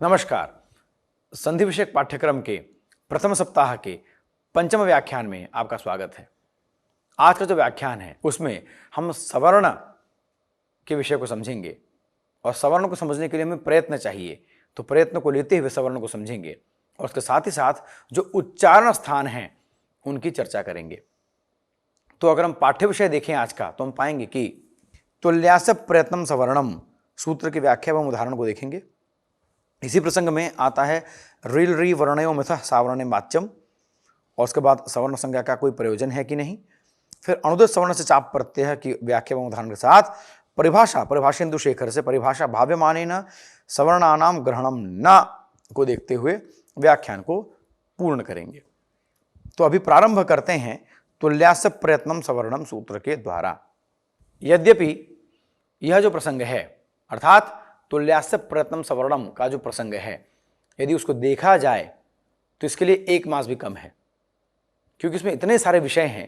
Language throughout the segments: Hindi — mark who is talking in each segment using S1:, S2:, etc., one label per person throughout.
S1: नमस्कार। संधि विषयक पाठ्यक्रम के प्रथम सप्ताह के पंचम व्याख्यान में आपका स्वागत है। आज का जो व्याख्यान है उसमें हम सवर्ण के विषय को समझेंगे और सवर्ण को समझने के लिए हमें प्रयत्न चाहिए, तो प्रयत्न को लेते हुए सवर्ण को समझेंगे और उसके साथ ही साथ जो उच्चारण स्थान हैं उनकी चर्चा करेंगे। तो अगर हम पाठ्य विषय देखें आज का, तो हम पाएंगे कि तुल्यास्य प्रयत्नम सवर्णम सूत्र की व्याख्या एवं उदाहरण को देखेंगे। इसी प्रसंग में आता है रील री वर्णयो मिथ सावर्ण वाच्यम, और उसके बाद सवर्ण संज्ञा का कोई प्रयोजन है कि नहीं। फिर अनुदित सवर्ण से चाप प्रत्यय की व्याख्या एवं उदाहरण के साथ परिभाषेन्दु शेखर से परिभाषा भाव्यमानेन सवर्णानाम ग्रहणम न को देखते हुए व्याख्यान को पूर्ण करेंगे। तो अभी प्रारंभ करते हैं तुल्यास्य प्रयत्नम सवर्णम सूत्र के द्वारा। यद्यपि यह जो प्रसंग है अर्थात तुल्यास्य प्रयत्नम सवर्णम का जो प्रसंग है, यदि उसको देखा जाए तो इसके लिए 1 मास भी कम है, क्योंकि इसमें इतने सारे विषय हैं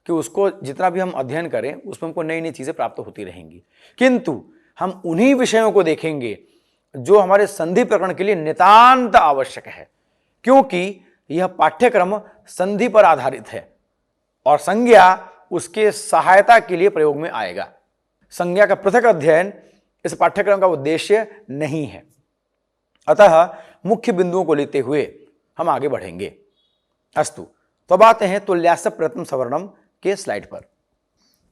S1: कि उसको जितना भी हम अध्ययन करें उसमें हमको नई नई चीज़ें प्राप्त होती रहेंगी। किंतु हम उन्हीं विषयों को देखेंगे जो हमारे संधि प्रकरण के लिए नितांत आवश्यक है, क्योंकि यह पाठ्यक्रम संधि पर आधारित है और संज्ञा उसके सहायता के लिए प्रयोग में आएगा। संज्ञा का पृथक अध्ययन इस पाठ्यक्रम का उद्देश्य नहीं है। अतः मुख्य बिंदुओं को लेते हुए हम आगे बढ़ेंगे। अस्तु, तो अब आते हैं तुल्यास्य प्रयत्नम सवर्णम के स्लाइड पर।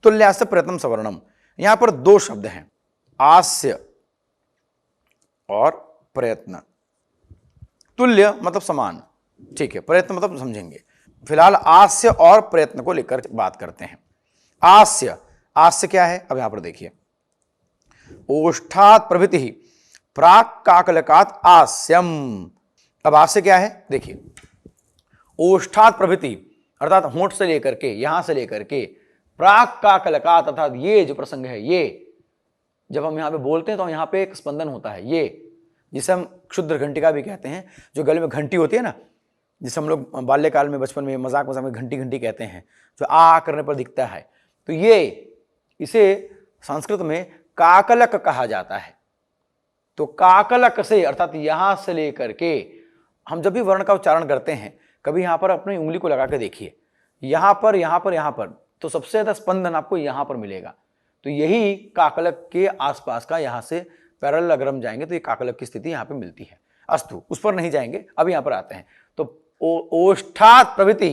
S1: तुल्यास्य प्रयत्नम सवर्णम, यहां पर 2 शब्द हैं, आस्य और प्रयत्न। तुल्य मतलब समान, ठीक है, प्रयत्न मतलब समझेंगे। फिलहाल आस्य और प्रयत्न को लेकर बात करते हैं। आस्य क्या है, अब यहां पर देखिए, ओष्ठात् प्रभृति प्राक काकलकात आस्यम। अब आस्य क्या है, देखिए, ओष्ठात् प्रभृति अर्थात होंठ से लेकर के, यहां से लेकर के प्राक काकलकात अर्थात ये जो प्रसंग है, ये जब हम यहां पे बोलते हैं तो यहां पे एक स्पंदन होता है, ये जिसे हम क्षुद्र घंटिका भी कहते हैं, जो गले में घंटी होती है ना, जिसे हम लोग बाल्यकाल में बचपन में मजाक में घंटी घंटी कहते हैं, जो आ करने पर दिखता है, तो ये इसे संस्कृत में काकलक कहा जाता है। तो काकलक से अर्थात यहां से लेकर के हम जब भी वर्ण का उच्चारण करते हैं, कभी यहां पर अपनी उंगली को लगा के देखिए, यहां पर, तो सबसे ज्यादा स्पंदन आपको यहां पर मिलेगा। तो यही काकलक के आसपास का, यहां से पैरेलल अगर हम जाएंगे तो ये काकलक की स्थिति यहां पे मिलती है। अस्तु, उस पर नहीं जाएंगे, अब यहां पर आते हैं। तो ओष्ठात् प्रभृति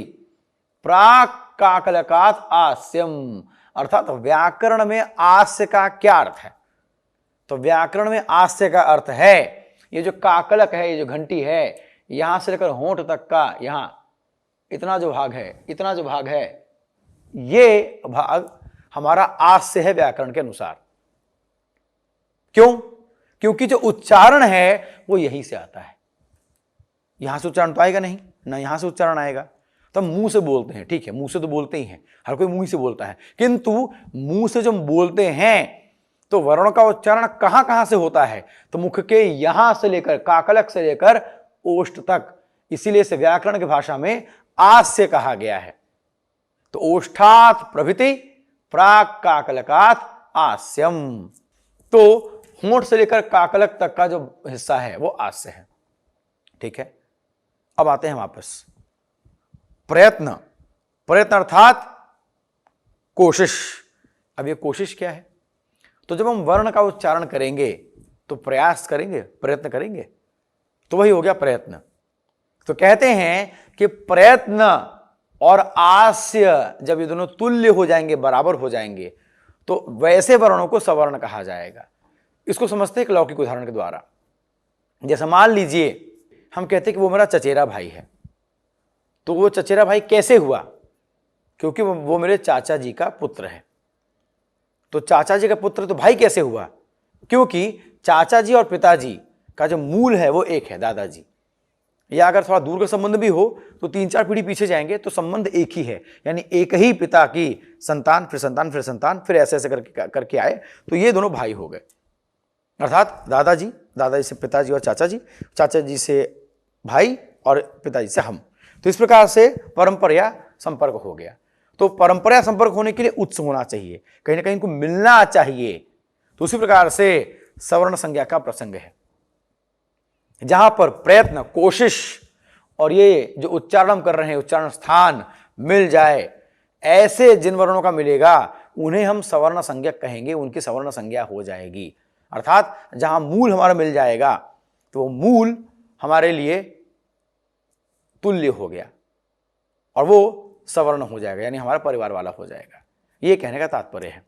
S1: प्राक काकलकात आस्यम, अर्थात व्याकरण में आस्य का क्या अर्थ है? तो व्याकरण में आस्य का अर्थ है ये जो काकलक है, ये जो घंटी है, यहां से लेकर होंठ तक का यहां इतना जो भाग है, ये भाग हमारा आस्य है व्याकरण के अनुसार। क्यों? क्योंकि जो उच्चारण है वो यहीं से आता है। यहां से उच्चारण तो आएगा नहीं ना, यहां से उच्चारण आएगा, तो हम मुंह से बोलते हैं, ठीक है, मुंह से तो बोलते ही हैं, हर कोई मुंह से बोलता है, किंतु मुंह से जब बोलते हैं तो वर्णों का उच्चारण कहां कहां से होता है? तो मुख के यहां से लेकर, काकलक से लेकर ओष्ठ तक, इसीलिए इसे व्याकरण की भाषा में आस्य कहा गया है। तो ओष्ठात् प्रभृति प्राक काकलकात आस्यम, तो होंठ से लेकर काकलक तक का जो हिस्सा है वो आस्य है, ठीक है। अब आते हैं वापस प्रयत्न अर्थात कोशिश। अब ये कोशिश क्या है? तो जब हम वर्ण का उच्चारण करेंगे तो प्रयास करेंगे, प्रयत्न करेंगे, तो वही हो गया प्रयत्न। तो कहते हैं कि प्रयत्न और आस्य जब ये दोनों तुल्य हो जाएंगे, बराबर हो जाएंगे, तो वैसे वर्णों को सवर्ण कहा जाएगा। इसको समझते हैं एक लौकिक उदाहरण के द्वारा। जैसे मान लीजिए हम कहते हैं कि वो मेरा चचेरा भाई है, तो वो चचेरा भाई कैसे हुआ? क्योंकि वो मेरे चाचा जी का पुत्र है। तो चाचा जी का पुत्र तो भाई कैसे हुआ? क्योंकि चाचा जी और पिताजी का जो मूल है वो एक है, दादाजी। या अगर थोड़ा दूर का संबंध भी हो तो 3-4 पीढ़ी पीछे जाएंगे तो संबंध एक ही है, यानी एक ही पिता की संतान, फिर संतान, फिर संतान, फिर ऐसे ऐसे करके आए, तो ये दोनों भाई हो गए। अर्थात दादाजी से पिताजी और चाचा जी से भाई और पिताजी से हम। तो इस प्रकार से परंपरा संपर्क हो गया। तो परंपरा संपर्क होने के लिए उत्स होना चाहिए, कहीं ना कहीं इनको मिलना चाहिए। तो उसी प्रकार से सवर्ण संज्ञा का प्रसंग है। जहां पर प्रयत्न, कोशिश और ये जो उच्चारण हम कर रहे हैं, उच्चारण स्थान मिल जाए, ऐसे जिन वर्णों का मिलेगा उन्हें हम सवर्ण संज्ञक कहेंगे, उनकी सवर्ण संज्ञा हो जाएगी। अर्थात जहां मूल हमारा मिल जाएगा तो वो मूल हमारे लिए तुल्य हो गया और वो सवर्ण हो जाएगा, यानी हमारा परिवार वाला हो जाएगा। ये कहने का तात्पर्य है।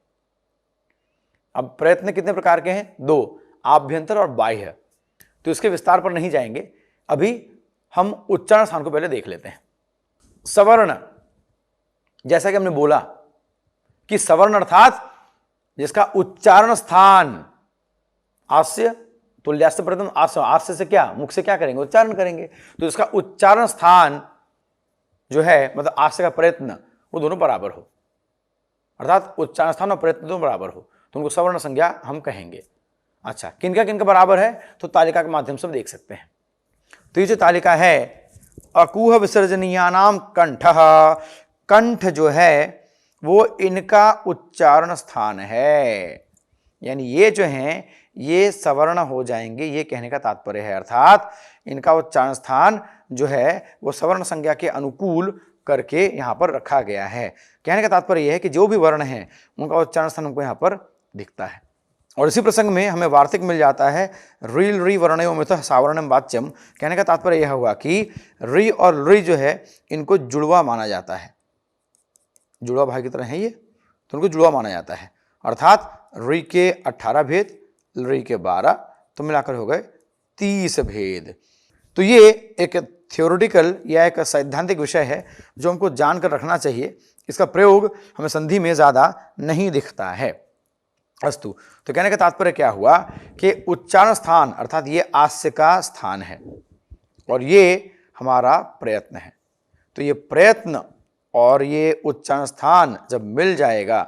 S1: अब प्रयत्न कितने प्रकार के हैं? दो, आभ्यंतर और बाह्य। तो इसके विस्तार पर नहीं जाएंगे, अभी हम उच्चारण स्थान को पहले देख लेते हैं। सवर्ण, जैसा कि हमने बोला कि सवर्ण अर्थात जिसका उच्चारण स्थान आस्य, तुल्यास्य प्रथम आस्य से क्या, मुख से क्या करेंगे, उच्चारण करेंगे। तो इसका उच्चारण स्थान जो है, मतलब आस्य का प्रयत्न, वो दोनों बराबर हो, अर्थात उच्चारण स्थान और प्रयत्न दोनों बराबर हो, तो उनको सवर्ण संज्ञा हम कहेंगे। अच्छा, किनका किनका बराबर है तो तालिका के माध्यम से देख सकते हैं। तो ये जो तालिका है, अकूह विसर्जनीयानाम कंठः, कंठ जो है वो इनका उच्चारण स्थान है, यानी ये जो हैं ये सवर्ण हो जाएंगे, ये कहने का तात्पर्य है। अर्थात इनका उच्चारण स्थान जो है वो सवर्ण संज्ञा के अनुकूल करके यहाँ पर रखा गया है। कहने का तात्पर्य यह है कि जो भी वर्ण है उनका उच्चारण स्थान हमको यहाँ पर दिखता है। और इसी प्रसंग में हमें वार्तिक मिल जाता है, रील री वर्णयो मिथः सावर्णम वाच्यम। कहने का तात्पर्य यह हुआ कि री और री जो है इनको जुड़वा माना जाता है, जुड़वा भाई की तरह है ये, तो उनको जुड़वा माना जाता है। अर्थात री के 18 भेद, री के 12, तो मिलाकर हो गए 30 भेद। तो ये एक थ्योरेटिकल या एक सैद्धांतिक विषय है जो हमको जानकर रखना चाहिए। इसका प्रयोग हमें संधि में ज़्यादा नहीं दिखता है। अस्तु, तो कहने का तात्पर्य क्या हुआ कि उच्चारण स्थान अर्थात ये आस्य का स्थान है और ये हमारा प्रयत्न है। तो ये प्रयत्न और ये उच्चारण स्थान जब मिल जाएगा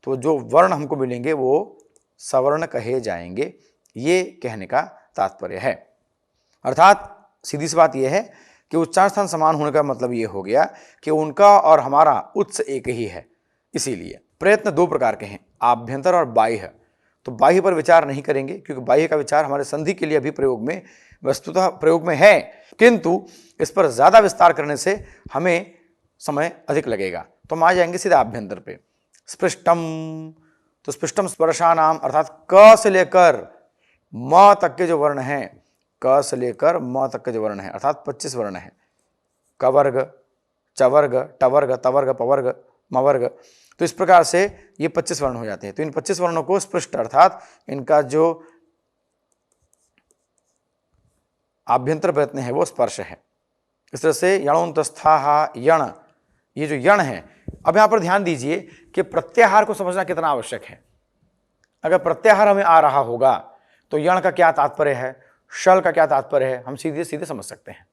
S1: तो जो वर्ण हमको मिलेंगे वो सवर्ण कहे जाएंगे, ये कहने का तात्पर्य है। अर्थात सीधी सी बात यह है कि उच्चारण स्थान समान होने का मतलब ये हो गया कि उनका और हमारा उत्स एक ही है। इसीलिए प्रयत्न दो प्रकार के हैं, आभ्यंतर और बाह्य। तो बाह्य पर विचार नहीं करेंगे क्योंकि बाह्य का विचार हमारे संधि के लिए अभी प्रयोग में, वस्तुतः प्रयोग में है, किंतु इस पर ज़्यादा विस्तार करने से हमें समय अधिक लगेगा। तो हम आ जाएंगे सीधा आभ्यंतर पे। स्पृष्टम, तो स्पृष्टम स्पर्शानाम अर्थात क से लेकर म तक के जो वर्ण हैं, क से लेकर म तक के जो वर्ण है अर्थात 25 वर्ण है, कवर्ग, चवर्ग, टवर्ग, तवर्ग, पवर्ग, मवर्ग। तो इस प्रकार से ये 25 वर्ण हो जाते हैं। तो इन 25 वर्णों को स्पृष्ट अर्थात इनका जो आभ्यंतर प्रयत्न है वो स्पर्श है। इस तरह से यणोन्तस्था यण, ये जो यण है, अब यहाँ पर ध्यान दीजिए कि प्रत्याहार को समझना कितना आवश्यक है। अगर प्रत्याहार हमें आ रहा होगा तो यण का क्या तात्पर्य है, शल का क्या तात्पर्य है, हम सीधे सीधे समझ सकते हैं।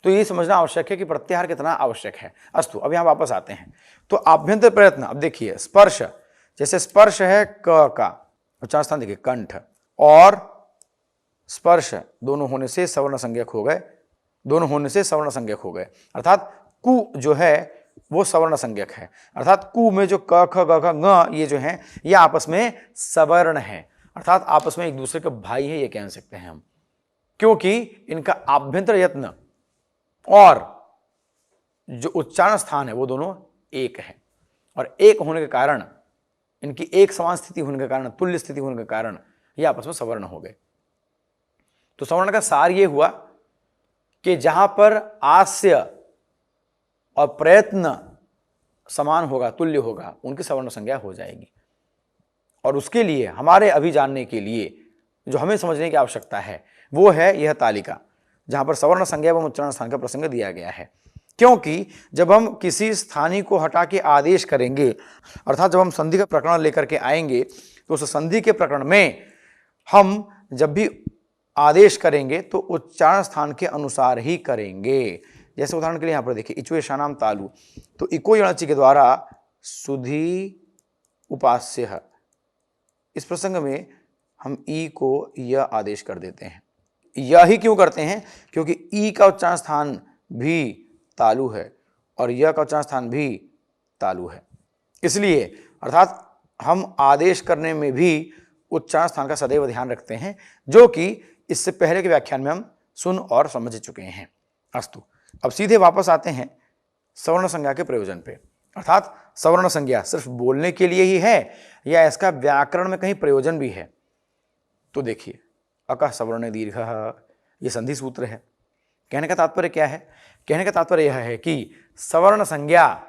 S1: तो ये समझना आवश्यक है कि प्रत्याहार कितना आवश्यक है। अस्तु, अब यहाँ वापस आते हैं। तो आभ्यंतर प्रयत्न, अब देखिए स्पर्श, जैसे स्पर्श है क का उच्चारण स्थान देखिए कंठ, और स्पर्श दोनों होने से सवर्ण संज्ञक हो गए, दोनों होने से सवर्ण संज्ञक हो गए। अर्थात कु जो है वो सवर्ण संज्ञक है। अर्थात कु में जो क ख ग घ ङ ये जो है ये आपस में सवर्ण है, अर्थात आपस में एक दूसरे के भाई है, ये कह सकते हैं हम, क्योंकि इनका आभ्यंतर यत्न और जो उच्चारण स्थान है वो दोनों एक है। और एक होने के कारण, इनकी एक समान स्थिति होने के कारण, तुल्य स्थिति होने के कारण ये आपस में सवर्ण हो गए। तो सवर्ण का सार ये हुआ कि जहां पर आस्य और प्रयत्न समान होगा, तुल्य होगा, उनकी सवर्ण संज्ञा हो जाएगी। और उसके लिए हमारे अभी जानने के लिए जो हमें समझने की आवश्यकता है वो है यह तालिका, जहां पर सवर्ण संज्ञा एवं उच्चारण स्थान का प्रसंग दिया गया है। क्योंकि जब हम किसी स्थानीय को हटा के आदेश करेंगे, अर्थात जब हम संधि का प्रकरण लेकर के आएंगे, तो उस संधि के प्रकरण में हम जब भी आदेश करेंगे तो उच्चारण स्थान के अनुसार ही करेंगे। जैसे उदाहरण के लिए यहाँ पर देखिए, इच्वेशानाम तालु, तो इको यणचि के द्वारा सुधी उपास्य, इस प्रसंग में हम ई को य आदेश कर देते हैं। यह ही क्यों करते हैं? क्योंकि ई का उच्चारण स्थान भी तालु है और य का उच्चारण स्थान भी तालु है, इसलिए अर्थात हम आदेश करने में भी उच्चारण स्थान का सदैव ध्यान रखते हैं, जो कि इससे पहले के व्याख्यान में हम सुन और समझ चुके हैं। अस्तु, अब सीधे वापस आते हैं सवर्ण संज्ञा के प्रयोजन पे, अर्थात सवर्ण संज्ञा सिर्फ बोलने के लिए ही है या इसका व्याकरण में कहीं प्रयोजन भी है। तो देखिए, अकः सवर्ण दीर्घ, ये संधि सूत्र है। कहने का तात्पर्य क्या है? कहने का तात्पर्य यह है कि सवर्ण संज्ञा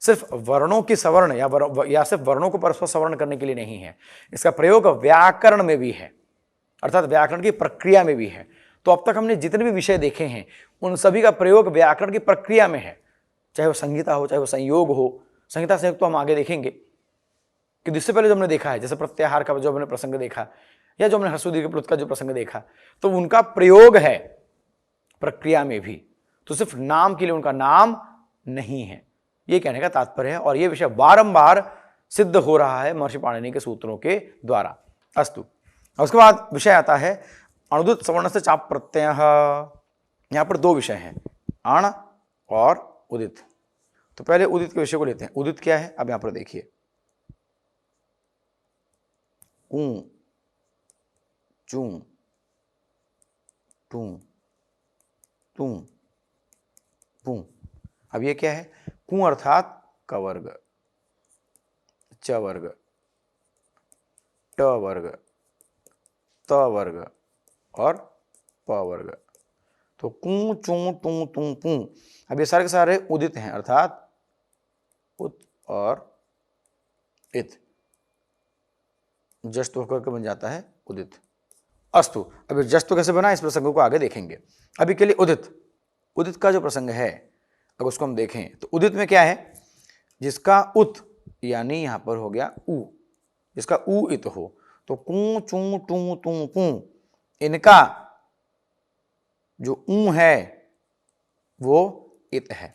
S1: सिर्फ वर्णों की सवर्ण या सिर्फ वर्णों को परस्पर सवर्ण करने के लिए नहीं है, इसका प्रयोग व्याकरण में भी है, अर्थात व्याकरण की प्रक्रिया में भी है। तो अब तक हमने जितने भी विषय देखे हैं उन सभी का प्रयोग व्याकरण की प्रक्रिया में है, चाहे वो संहिता हो, चाहे वो संयोग हो। संहिता संयोग तो हम आगे देखेंगे कि इससे पहले जो हमने देखा है, जैसे प्रत्याहार का जो हमने प्रसंग देखा या जो हमने ह्रस्व दीर्घ प्लुत का जो प्रसंग देखा, तो उनका प्रयोग है प्रक्रिया में भी, तो सिर्फ नाम के लिए उनका नाम नहीं है, ये कहने का तात्पर्य है। और ये विषय बारंबार सिद्ध हो रहा है महर्षि पाणिनि के सूत्रों के द्वारा। अस्तु, उसके बाद विषय आता है अणुदित सवर्ण से चाप प्रत्यय। यहां पर दो विषय हैं, अण और उदित। तो पहले उदित के विषय को लेते हैं। उदित क्या है? अब यहां पर देखिए, ऊ, चू, टू, तू, पू। अब ये क्या है? कु अर्थात क वर्ग, च वर्ग, ट वर्ग, त वर्ग और प वर्ग। तो कु, चू, टू, तू, पू। अब ये सारे के सारे उदित हैं, अर्थात उत और इत, जस्ट होकर के बन जाता है उदित। अस्तु, अब जस्ट कैसे बना, इस प्रसंग को आगे देखेंगे। अभी के लिए उदित, उदित का जो प्रसंग है अगर उसको हम देखें तो उदित में क्या है? जिसका उत यानी यहां पर हो गया उ, जिसका उ इत हो, तो कु, चू, टू, तू, पू, इनका जो ऊ है वो इत है।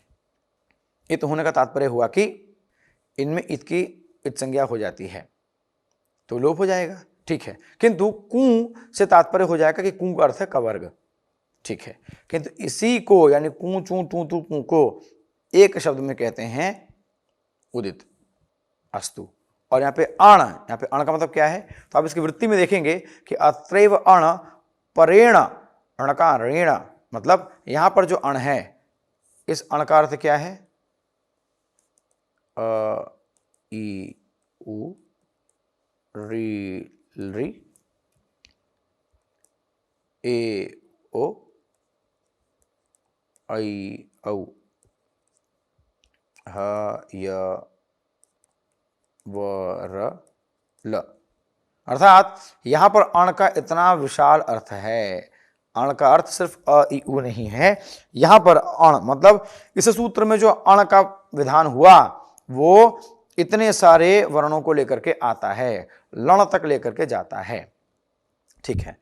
S1: इत होने का तात्पर्य हुआ कि इनमें इत की इत संज्ञा हो जाती है तो लोप हो जाएगा, ठीक है। किंतु कु से तात्पर्य हो जाएगा कि कु का अर्थ है कवर्ग, ठीक है। किंतु इसी को यानी कु, चू, टू, तू, पू को एक शब्द में कहते हैं उदित। अस्तु, और यहाँ पे अण का मतलब क्या है? तो आप इसकी वृत्ति में देखेंगे कि अत्रैव अण परेण अणकारेण, मतलब यहां पर जो अण है इस अण का अर्थ क्या है? अ, ई, उ, री, री, ए, ओ, ऐ, औ, ह, य, व, र, ल। अर्थात यहां पर अण का इतना विशाल अर्थ है। अण का अर्थ सिर्फ अ, इ, उ नहीं है, यहां पर अण मतलब इस सूत्र में जो अण का विधान हुआ वो इतने सारे वर्णों को लेकर के आता है, लण तक लेकर के जाता है, ठीक है।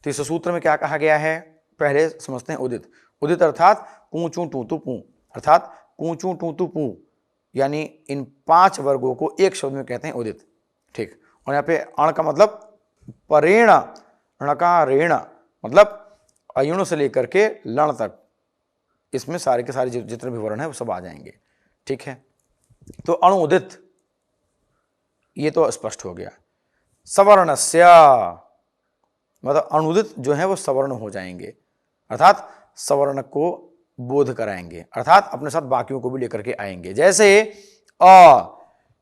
S1: तो इस सूत्र में क्या कहा गया है पहले समझते हैं। उदित, उदित अर्थात कु, चू, टू, तू, पू, अर्थात कु, चू, टू, तू, पू, यानी इन 5 वर्गों को एक शब्द में कहते हैं उदित, ठीक। और यहाँ पे अण का मतलब परेण णकारेण, मतलब अयुण से लेकर के लण तक, इसमें सारे के सारे जितने भी वर्ण है वो सब आ जाएंगे, ठीक है। तो अणुदित ये तो स्पष्ट हो गया। सवर्णस्य मतलब अणुदित जो है वो सवर्ण हो जाएंगे, अर्थात सवर्ण को बोध कराएंगे, अर्थात अपने साथ बाकियों को भी लेकर के आएंगे। जैसे अ,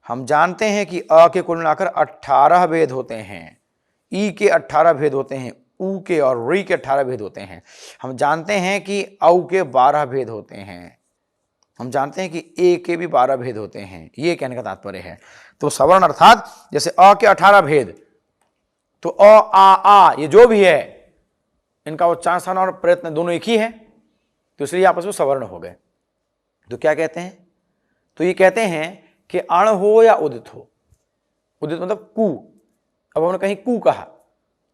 S1: हम जानते हैं कि अ के कुल मिलाकर 18 भेद होते हैं, ई के 18 भेद होते हैं, उ के और री के 18 भेद होते हैं। हम जानते हैं कि औ के 12 भेद होते हैं, हम जानते हैं कि ए के भी 12 भेद होते हैं, ये कहने का तात्पर्य है। तो सवर्ण अर्थात जैसे अ के 18 भेद, तो अ, आ ये जो भी है इनका उच्चारण स्थान और प्रयत्न दोनों एक ही है, तो इसलिए आपस में सवर्ण हो गए। तो क्या कहते हैं? तो ये कहते हैं कि अण हो या उदित हो, उदित मतलब कु। अब हमने कहीं कु कहा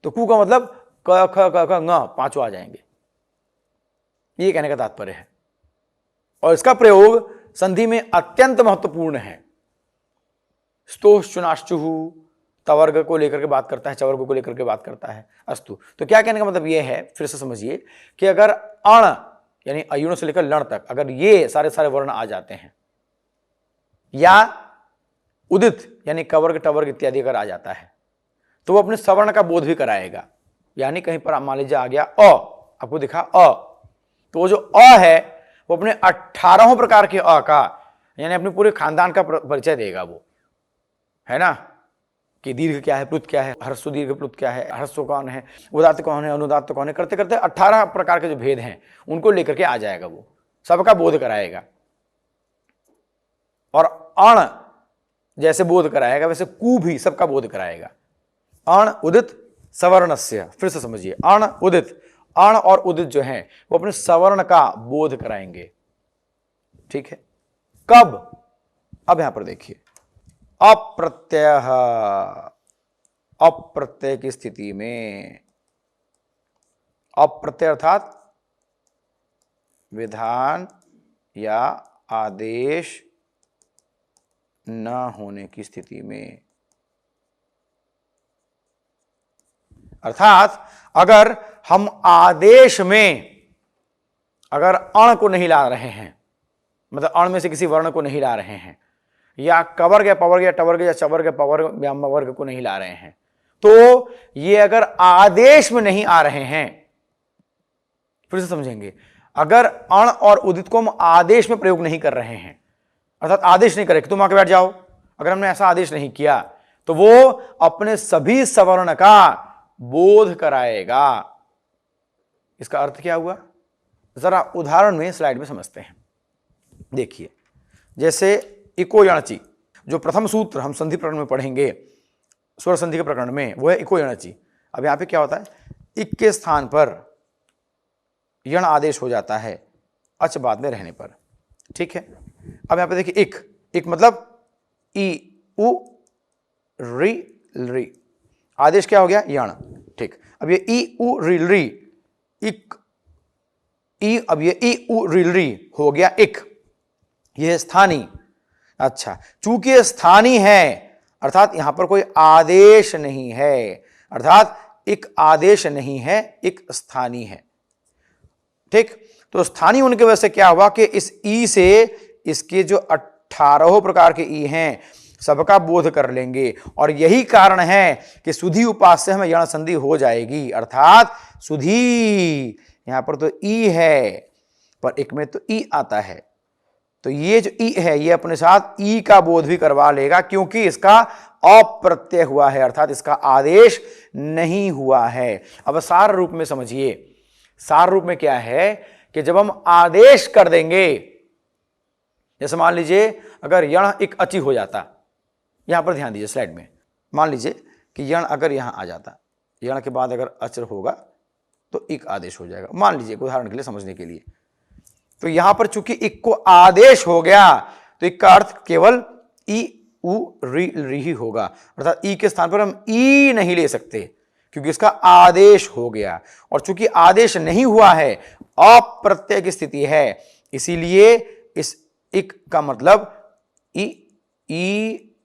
S1: तो कु का मतलब क, ख, क, ख, ङ 5 आ जाएंगे, ये कहने का तात्पर्य है। और इसका प्रयोग संधि में अत्यंत महत्वपूर्ण है। स्तोष चुनाश्चुहु तवर्ग को लेकर के बात करता है, चवर्ग को लेकर के बात करता है। अस्तु, तो क्या कहने का मतलब यह है, फिर से समझिए कि अगर अण यानी अयुण से लेकर लण तक अगर ये सारे सारे वर्ण आ जाते हैं, या उदित यानी कवर्ग टवर्ग इत्यादि अगर आ जाता है, तो वो अपने सवर्ण का बोध भी कराएगा। यानी कहीं पर मान लीजिए आ गया अ, आपको दिखा अ, तो वो जो अ है वो अपने 18 प्रकार के अ का यानी अपने पूरे खानदान का परिचय देगा वो, है ना, कि दीर्घ क्या है, प्लुत क्या है, ह्रस्व दीर्घ प्लुत क्या है, ह्रस्व कौन है, उदात्त कौन है, अनुदात्त कौन है, करते करते 18 प्रकार के जो भेद हैं उनको लेकर के आ जाएगा, वो सबका बोध कराएगा। और अण जैसे बोध कराएगा वैसे कु भी सबका बोध कराएगा। अण उदित सवर्णस्य, फिर से समझिए, अण उदित, अण और उदित जो हैं वो अपने सवर्ण का बोध कराएंगे, ठीक है। कब? अब यहां पर देखिए, अप्रत्यय, अप्रत्यय की स्थिति में, अप्रत्यय अर्थात विधान या आदेश न होने की स्थिति में, अर्थात अगर हम आदेश में अगर अण को नहीं ला रहे हैं, मतलब अण में से किसी वर्ण को नहीं ला रहे हैं, या कवर्ग या पवर्ग या टवर्ग या चवर्ग या पवर्ग या वर्ग को नहीं ला रहे हैं, तो ये अगर आदेश में नहीं आ रहे हैं, फिर से समझेंगे, अगर अण और उदित को हम आदेश में प्रयोग नहीं कर रहे हैं, अर्थात आदेश नहीं करें कि तुम आके बैठ जाओ, अगर हमने ऐसा आदेश नहीं किया तो वो अपने सभी सवर्ण का बोध कराएगा। इसका अर्थ क्या हुआ, जरा उदाहरण में स्लाइड में समझते हैं। देखिए, जैसे इको यणचि, जो प्रथम सूत्र हम संधि प्रकरण में पढ़ेंगे, स्वर संधि के प्रकरण में, वो है इको यणचि। अब यहां पे क्या होता है, इक के स्थान पर यण आदेश हो जाता है अच बाद में रहने पर, ठीक है। अब यहां पे देखिए, इक, इक मतलब ई उ री री, आदेश क्या हो गया, यण, ठीक। अब ये ई उ री री, इक ई, अब ये ई उ री री हो गया इक, ये स्थानी। अच्छा, चूंकि स्थानी है अर्थात यहां पर कोई आदेश नहीं है, अर्थात एक आदेश नहीं है, एक स्थानी है, ठीक। तो स्थानीय होने की वजह से क्या हुआ कि इस ई से इसके जो 18 प्रकार के ई हैं सबका बोध कर लेंगे, और यही कारण है कि सुधी उपास्य में यण संधि हो जाएगी, अर्थात सुधी, यहां पर तो ई है पर एक में तो ई आता है, तो ये जो ई है ये अपने साथ ई का बोध भी करवा लेगा, क्योंकि इसका अप्रत्यय हुआ है, अर्थात इसका आदेश नहीं हुआ है। अब सार रूप में समझिए, सार रूप में क्या है कि जब हम आदेश कर देंगे, जैसे मान लीजिए अगर यण एक अचि हो जाता, यहां पर ध्यान दीजिए स्लाइड में, मान लीजिए कि यण अगर यहां आ जाता, यण के बाद अगर अचर होगा तो एक आदेश हो जाएगा, मान लीजिए उदाहरण के लिए समझने के लिए। तो यहां पर चूंकि इक को आदेश हो गया तो इक का अर्थ केवल ई उ री री ही होगा, अर्थात ई के स्थान पर हम ई नहीं ले सकते क्योंकि इसका आदेश हो गया, और चूंकि आदेश नहीं हुआ है, अप्रत्यय की स्थिति है, इसीलिए इस इक का मतलब ई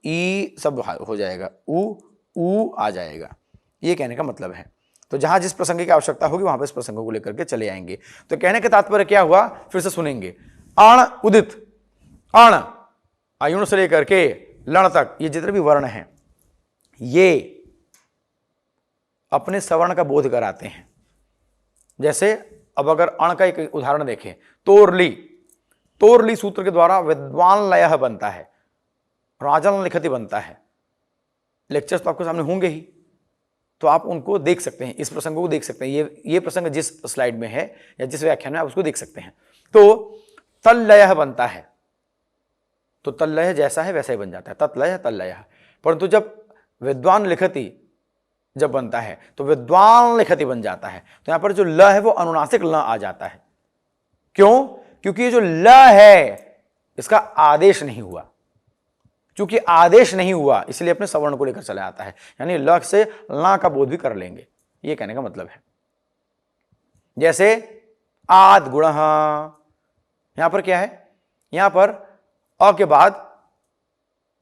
S1: ई सब हो जाएगा, उ आ जाएगा, ये कहने का मतलब है। तो जहां जिस प्रसंग की आवश्यकता होगी वहां पर इस प्रसंगों को लेकर के चले आएंगे। तो कहने का तात्पर्य क्या हुआ, फिर से सुनेंगे, अण उदित, अण आयुण से लेकर के लण तक ये जितने भी वर्ण हैं ये अपने सवर्ण का बोध कराते हैं। जैसे अब अगर अण का एक उदाहरण देखें, तोरली, तोरली सूत्र के द्वारा विद्वान लय बनता है, राजन लिखति बनता है। लेक्चर्स तो आपके सामने होंगे ही, तो आप उनको देख सकते हैं, इस प्रसंगों को देख सकते हैं, ये प्रसंग जिस स्लाइड में है या जिस व्याख्यान में आप उसको देख सकते हैं। तो तल्लय बनता है, तो तल्लय जैसा है वैसा ही बन जाता है, तत्लय तल्लय। परंतु जब विद्वान लिखति जब बनता है तो विद्वान लिखति बन जाता है, तो यहां पर जो ल है वो अनुनासिक ल आ जाता है। क्यों? क्योंकि ये जो ल है इसका आदेश नहीं हुआ, चूंकि आदेश नहीं हुआ इसलिए अपने सवर्ण को लेकर चला आता है, यानी ल से ला का बोध भी कर लेंगे, ये कहने का मतलब है। जैसे आद गुण, यहां पर क्या है, यहां पर अ के बाद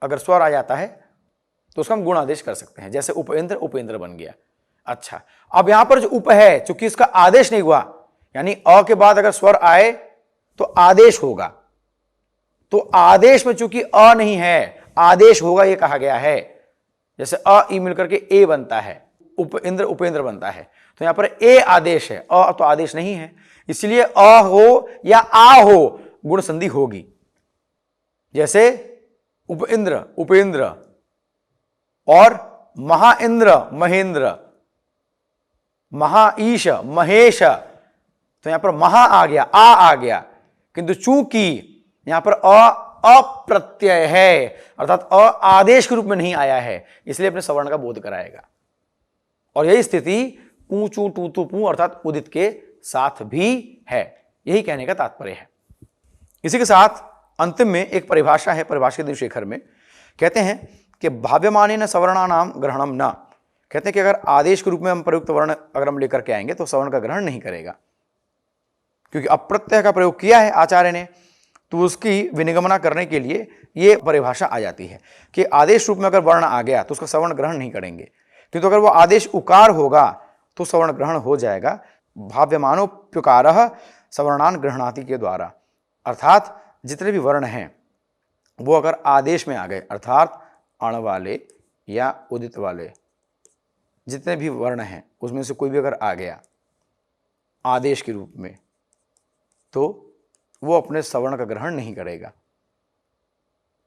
S1: अगर स्वर आ जाता है तो उसका हम गुण आदेश कर सकते हैं, जैसे उपेंद्र, उपेंद्र बन गया। अच्छा, अब यहां पर जो उप है चूंकि इसका आदेश नहीं हुआ, यानी अ के बाद अगर स्वर आए तो आदेश होगा, तो आदेश में चूंकि अ नहीं है, आदेश होगा ये कहा गया है। जैसे अ ई मिलकर के ए बनता है, उप इंद्र उपेंद्र बनता है। तो यहां पर ए आदेश है, अ तो आदेश नहीं है, इसलिए अ हो या आ हो गुण संधि होगी। जैसे उपेंद्र उपेंद्र और महाइंद्र महेंद्र, महाईश महेश, तो यहां पर महा आ गया, आ गया, किंतु चूंकि यहां पर अप्रत्यय है अर्थात अ आदेश के रूप में नहीं आया है, इसलिए अपने सवर्ण का बोध कराएगा। और यही स्थिति पू चू टू तू पू अर्थात उदित के साथ भी है, यही कहने का तात्पर्य है। इसी के साथ अंतिम में एक परिभाषा है परिभाषित शेखर में, कहते हैं कि भाव्यमानेन सवर्णानाम ग्रहणम न, कहते हैं कि अगर आदेश के रूप में हम प्रयुक्त वर्ण अगर हम लेकर के आएंगे तो सवर्ण का ग्रहण नहीं करेगा, क्योंकि अप्रत्यय का प्रयोग किया है आचार्य ने, तो उसकी विनिगमना करने के लिए यह परिभाषा आ जाती है कि आदेश रूप में अगर वर्ण आ गया तो उसका सवर्ण ग्रहण नहीं करेंगे, किंतु अगर वो आदेश उकार होगा तो सवर्ण ग्रहण हो जाएगा। भाव्यमानोप्युकारः सवर्णान गृह्णाति के द्वारा, अर्थात जितने भी वर्ण हैं वो अगर आदेश में आ गए अर्थात अण वाले या उदित वाले जितने भी वर्ण हैं उसमें से कोई भी अगर आ गया आदेश के रूप में तो वो अपने सवर्ण का ग्रहण नहीं करेगा।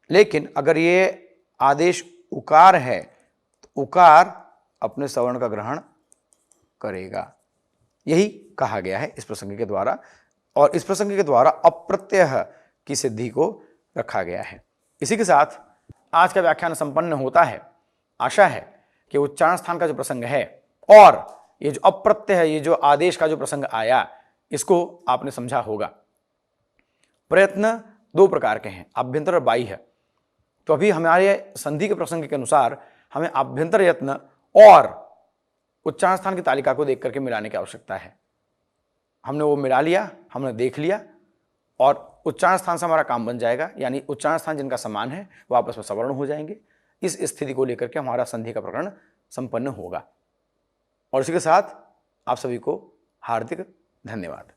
S1: लेकिन अगर ये आदेश उकार है तो उकार अपने सवर्ण का ग्रहण करेगा, यही कहा गया है इस प्रसंग के द्वारा, और इस प्रसंग के द्वारा अप्रत्यय की सिद्धि को रखा गया है। इसी के साथ आज का व्याख्यान संपन्न होता है। आशा है कि उच्चारण स्थान का जो प्रसंग है और ये जो अप्रत्यय है, ये जो आदेश का जो प्रसंग आया, इसको आपने समझा होगा। प्रयत्न दो प्रकार के हैं, आभ्यंतर और बाह्य। तो अभी हमारे संधि के प्रसंग के अनुसार हमें आभ्यंतर यत्न और उच्चारण स्थान की तालिका को देख करके मिलाने की आवश्यकता है। हमने वो मिला लिया, हमने देख लिया, और उच्चारण स्थान से हमारा काम बन जाएगा, यानी उच्चारण स्थान जिनका समान है वो आपस में सवर्ण हो जाएंगे। इस स्थिति को लेकर के हमारा संधि का प्रकरण संपन्न होगा। और इसी के साथ आप सभी को हार्दिक धन्यवाद।